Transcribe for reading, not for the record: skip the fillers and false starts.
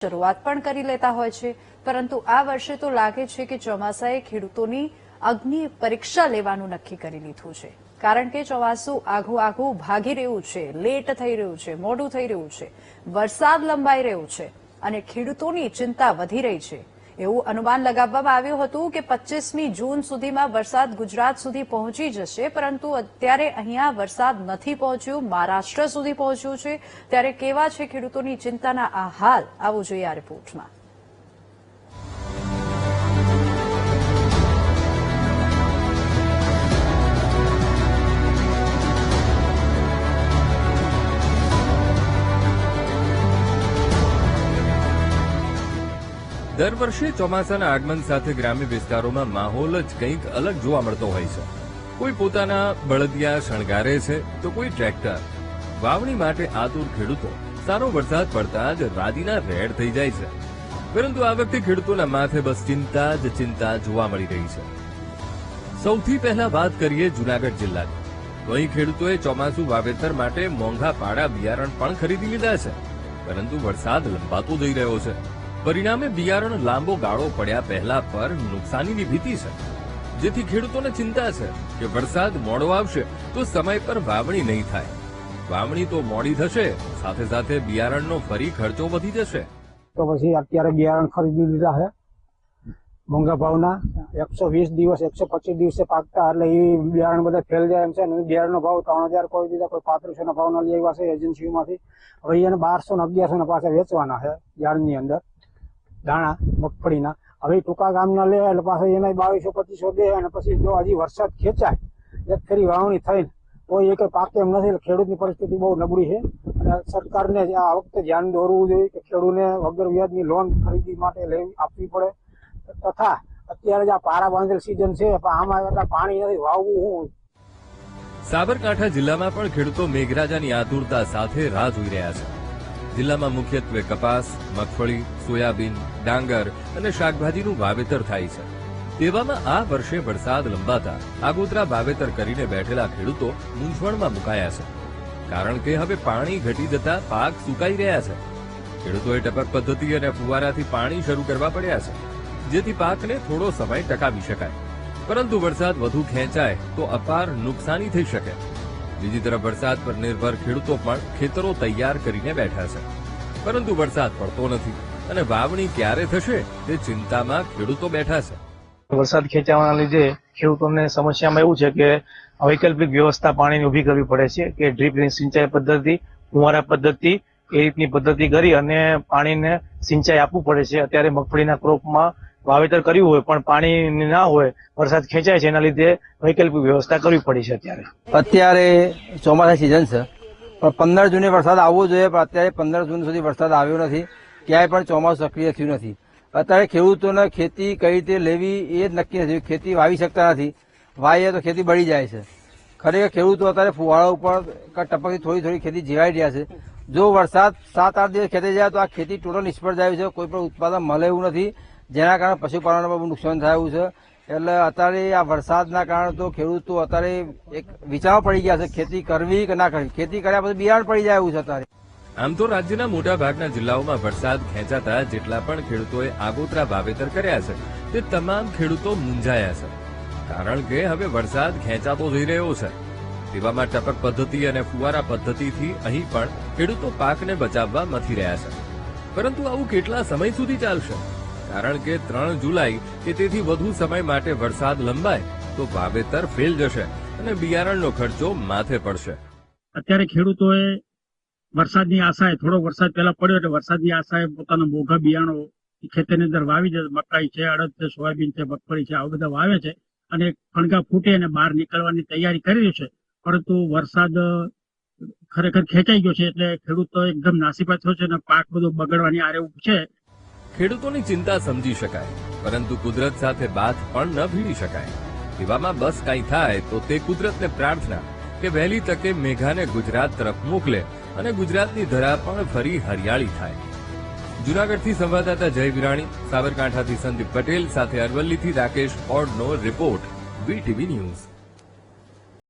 શરૂઆત પણ કરી લેતા હોય છે, પરંતુ આ વર્ષે તો લાગે છે કે ચોમાસાએ ખેડૂતોની અગ્નિ પરીક્ષા લેવાનું નક્કી કરી લીધું છે. કારણ કે ચોમાસું આઘું ભાગી રહ્યું છે, લેટ થઈ રહ્યું છે, મોડું થઈ રહ્યું છે, વરસાદ લંબાઈ રહ્યો છે અને ખેડૂતોની ચિંતા વધી રહી છે. એવું અનુમાન લગાવવામાં આવ્યું હતું કે 25મી જૂન સુધીમાં વરસાદ ગુજરાત સુધી પહોંચી જશે, પરંતુ અત્યારે અહીંયા વરસાદ નથી પહોંચ્યો, મહારાષ્ટ્ર સુધી પહોંચ્યું છે. ત્યારે કેવા છે ખેડૂતોની ચિંતાના આ હાલ, આવું જોઈએ આ રિપોર્ટમાં. દર વર્ષે ચોમાસાના આગમન સાથે ગ્રામ્ય વિસ્તારોમાં માહોલ જ કંઈક અલગ જોવા મળતો હોય છે. કોઈ પોતાના બળદિયા શણગારે છે તો કોઈ ટ્રેક્ટર. વાવણી માટે આતુર ખેડૂતો સારો વરસાદ પડતા જ રાજીના રેડ થઈ જાય છે. પરંતુ આ વખતે ખેડૂતોના માથે બસ ચિંતા જ ચિંતા જોવા મળી રહી છે. સૌથી પહેલા વાત કરીએ જૂનાગઢ જિલ્લાની. તો અહીં ખેડૂતોએ ચોમાસુ વાવેતર માટે મોંઘા પાડા બિયારણ પણ ખરીદી લીધા છે, પરંતુ વરસાદ લંબાતો જઈ રહ્યો છે. પરિણામે બિયારણ લાંબો ગાળો પડ્યા પહેલા પર નુકસાનીની ભીતિ છે, જેથી ખેડૂતોને ચિંતા છે કે વરસાદ મોડો આવશે તો સમય પર વાવણી નહીં થાય. વાવણી તો મોડી થશે, સાથે સાથે બિયારણનો ફરી ખર્ચો વધી જશે. તો પછી અત્યારે બિયારણ ખરીદી લીધા છે મોંઘા ભાવના. 120 દિવસ 125 દિવસે પાકતા, એટલે એ બિયારણ બધા ફેલ જાય એમ છે. બિયારણનો ભાવ 3000 કોઈ દીધા, કોઈ 3500 ના ભાવના લઈ આવ્યા છે એજન્સીઓમાંથી. હવે એને 1200 ને 1100 ના પાછા વેચવાના છે યાર્ડની અંદર દાણા મગફળીના. હવે ટૂંકા ગામના લે એટલે પાછા એના 2200-2500 દે, અને પછી જો હજી વરસાદ ખેંચાય એક ફેરી વાવણી થઈને તો એ કઈ પાકે એમ નથી. ખેડૂતની પરિસ્થિતિ બહુ નબળી છે અને સરકારને આ વખતે ધ્યાન દોરવું જોઈએ કે ખેડૂતને વગર વ્યાજની લોન ખરીદી માટે આપવી પડે. તથા અત્યારે જે આ પારા બાંધેલ સિઝન છે, આમાં એટલા પાણી નથી, વાવવું શું. સાબરકાંઠા જિલ્લામાં પણ ખેડૂતો મેઘરાજાની આતુરતા સાથે રાહ જોઈ રહ્યા છે. જિલ્લામાં મુખ્યત્વે કપાસ, મગફળી, સોયાબીન, ડાંગર અને શાકભાજીનું વાવેતર થાય છે. તેવામાં આ વર્ષે વરસાદ લંબાતા આગોતરા વાવેતર કરીને બેઠેલા ખેડૂતો મૂંઝવણમાં મુકાયા છે. કારણ કે હવે પાણી ઘટી જતા પાક સુકાઈ રહ્યા છે. ખેડૂતોએ ટપક પદ્ધતિ અને ફુવારાથી પાણી શરૂ કરવા પડ્યા છે, જેથી પાકને થોડો સમય ટકાવી શકાય. પરંતુ વરસાદ વધુ ખેંચાય તો અપાર નુકસાની થઈ શકે. બીજી તરફ વરસાદ પર નિર્ભર ખેડૂતો પણ ખેતરો તૈયાર કરીને બેઠા છે, પરંતુ વરસાદ પડતો નથી અને વાવણી ક્યારે થશે તે ચિંતામાં ખેડૂતો બેઠા છે. વરસાદ ખેંચાવાના લીધે ખેડૂતોને સમસ્યામાં એવું છે કે વૈકલ્પિક વ્યવસ્થા પાણીની ઉભી કરવી પડે છે, કે ડ્રીપ સિંચાઈ પદ્ધતિ, ફુવારા પદ્ધતિ, એ રીતની પદ્ધતિ કરી અને પાણીને સિંચાઈ આપવું પડે છે. અત્યારે મગફળીના ક્રોપમાં વાવેતર કર્યું હોય પણ પાણી ના હોય, વરસાદ ખેંચાય છે, એના લીધે વૈકલ્પિક વ્યવસ્થા કરવી પડી છે. અત્યારે ચોમાસા સિઝન છે, પણ 15 જૂને વરસાદ આવવો જોઈએ, પણ અત્યારે 15 જૂન સુધી વરસાદ આવ્યો નથી. ક્યાંય પણ ચોમાસું સક્રિય થયું નથી. અત્યારે ખેડૂતોને ખેતી કઈ રીતે લેવી એ જ નક્કી નથી. ખેતી વાવી શકતા નથી, વાવીએ તો ખેતી બળી જાય છે. ખરેખર ખેડૂતો અત્યારે ફુવારા ઉપર ટપકથી થોડી થોડી ખેતી જીવાઈ રહ્યા છે. જો વરસાદ 7-8 દિવસ ખેતી જાય તો આ ખેતી ટોટલ નિષ્ફળ જાય છે. કોઈ પણ ઉત્પાદન મળે એવું નથી, જેના કારણે પશુપાલનમાં બહુ નુકસાન થયું છે. એટલે અત્યારે આ વરસાદના કારણે તો ખેડૂતો અત્યારે એક વિચારમાં પડી ગયા છે ખેતી કરવી કે ના કરવી. ખેતી કર્યા પછી બિયારણ પડી જાય એવું છે અત્યારે. આમ તો રાજ્યના મોટા ભાગના જિલ્લાઓમાં વરસાદ ખેંચાતા જેટલા પણ ખેડૂતોએ આગોતરા વાવેતર કર્યા છે તે તમામ ખેડૂતો મૂંઝાયા છે. કારણ કે હવે વરસાદ ખેંચાતો જઈ રહ્યો છે. તેવામાં ટપક પદ્ધતિ અને ફુવારા પદ્ધતિથી અહીં પણ ખેડૂતો પાકને બચાવવા મથી રહ્યા છે. પરંતુ આવું કેટલા સમય સુધી ચાલશે? કારણ કે 3 જુલાઈ કે તેથી વધુ સમય માટે વરસાદ લંબાય તો વાવેતર ફેલ જશે અને બિયારણનો ખર્ચો માથે પડશે. અત્યારે ખેડૂતોએ વરસાદની આશાએ, થોડો વરસાદ પહેલા પડ્યો એટલે વરસાદની આશાએ પોતાના મોઘા બિયારણો ખેતરની અંદર વાવી છે. મકાઈ છે, અડદ છે, સોયાબીન છે, મગફળી છે, આવા બધા વાવે છે અને ફણગા ફૂટે અને બહાર નીકળવાની તૈયારી કરી રહ્યું છે. પરંતુ વરસાદ ખરેખર ખેંચાઈ ગયો છે એટલે ખેડૂતો એકદમ નાસીપાસ થયો છે અને પાક બધો બગડવાની આરે છે. ખેડૂતોની ચિંતા સમજી શકાય, પરંતુ કુદરત સાથે બાથ પણ ન ભીડી શકાય. એવામાં બસ કંઈ થાય તો તે કુદરતને પ્રાર્થના કે વહેલી તકે મેઘાને ગુજરાત તરફ મોકલે અને ગુજરાતની ધરા પણ ફરી હરિયાળી થાય. જૂનાગઢથી સંવાદદાતા જય વિરાણી, સાબરકાંઠાથી સંદીપ પટેલ સાથે અરવલ્લીથી રાકેશ ઓડનો રિપોર્ટ, વીટીવી ન્યૂઝ.